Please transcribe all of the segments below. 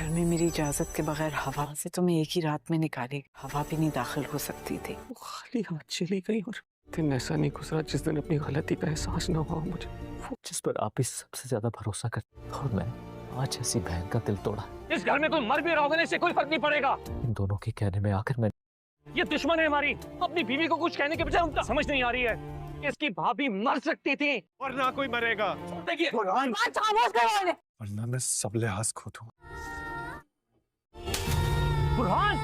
घर में मेरी इजाजत के बगैर हवा से तो मैं एक ही रात में निकाली, हवा भी नहीं दाखिल हो सकती थी। वो खाली हाथ चली गई और दिन ऐसा नहीं गुजरा जिस दिन अपनी गलती का एहसास ना हुआ मुझे। वो जिस पर आप ही सबसे ज्यादा भरोसा करते और मैं आज ऐसी बहन का दिल तोड़ा। इस घर में कोई मर भी रहा होगा ना, इससे कोई फर्क नहीं पड़ेगा। इन दोनों के कहने में आकर मैं ये दुश्मन है हमारी, अपनी बीवी को कुछ कहने के बजाय उनका समझ नहीं आ रही है। इसकी भाभी मर सकती थी और ना कोई मरेगा। देखिए वरना मैं सब लिहाज खो दूंगा। बुरहान,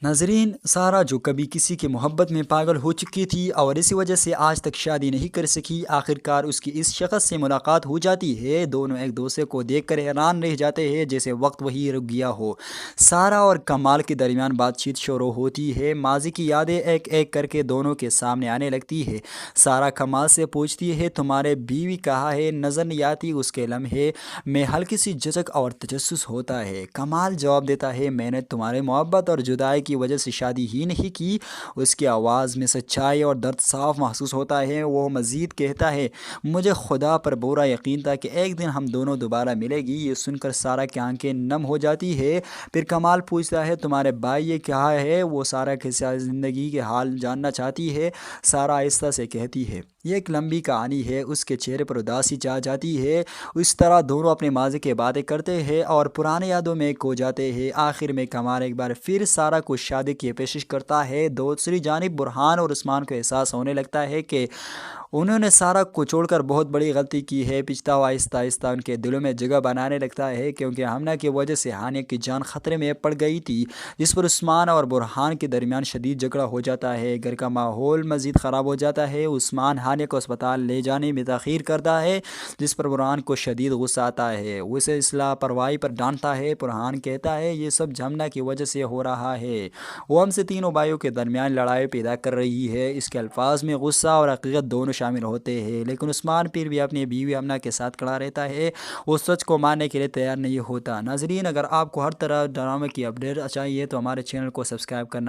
नाजरीन, सारा जो कभी किसी की मोहब्बत में पागल हो चुकी थी और इसी वजह से आज तक शादी नहीं कर सकी, आखिरकार उसकी इस शख्स से मुलाकात हो जाती है। दोनों एक दूसरे को देखकर हैरान रह जाते हैं, जैसे वक्त वही रुक गया हो। सारा और कमाल के दरमियान बातचीत शुरू होती है। माजी की यादें एक एक करके दोनों के सामने आने लगती है। सारा कमाल से पूछती है, तुम्हारे बीवी कहाँ है? नज़र नहीं आती। उसके लम्हे में हल्की सी झिझक और तजस्सुस होता है। कमाल जवाब देता है, मैंने तुम्हारे मोहब्बत और जुदाई की वजह से शादी ही नहीं की। उसकी आवाज़ में सच्चाई और दर्द साफ महसूस होता है। वो मज़ीद कहता है, मुझे खुदा पर पूरा यकीन था कि एक दिन हम दोनों दोबारा मिलेगी। ये सुनकर सारा की आंखें नम हो जाती है। फिर कमाल पूछता है, तुम्हारे भाई ये क्या है? वो सारा के साथ ज़िंदगी के हाल जानना चाहती है। सारा आहिस्ता से कहती है, ये एक लंबी कहानी है। उसके चेहरे पर उदासी छा जाती है। इस तरह दोनों अपने माजी की बातें करते हैं और पुराने यादों में खो जाते हैं। आखिर में कमाल एक बार फिर सारा को शादी की पेशकश करता है। दूसरी जानिब बुरहान और उस्मान को एहसास होने लगता है कि उन्होंने सारा को छोड़कर बहुत बड़ी गलती की है। पछतावा आहिस्ता आहिस्ता उनके दिलों में जगह बनाने लगता है, क्योंकि हमना की वजह से हानिया की जान खतरे में पड़ गई थी, जिस पर उस्मान और बुरहान के दरमियान शदीद झगड़ा हो जाता है। घर का माहौल मज़ीद ख़राब हो जाता है। उस्मान हानिया को अस्पताल ले जाने में ताख़ीर करता है, जिस पर बुरहान को शदीद गुस्सा आता है। उसे इस लापरवाही पर डांटता है। बुरहान कहता है, ये सब हमना की वजह से हो रहा है, वो हमसे तीनों भाइयों के दरमियान लड़ाई पैदा कर रही है। इसके अल्फाज में गुस्सा और हकीकत दोनों शामिल होते हैं, लेकिन उस्मान फिर भी अपनी बीवी अमना के साथ खड़ा रहता है। वो सच को मानने के लिए तैयार नहीं होता। नाजरीन, अगर आपको हर तरह ड्रामे की अपडेट चाहिए तो हमारे चैनल को सब्सक्राइब करना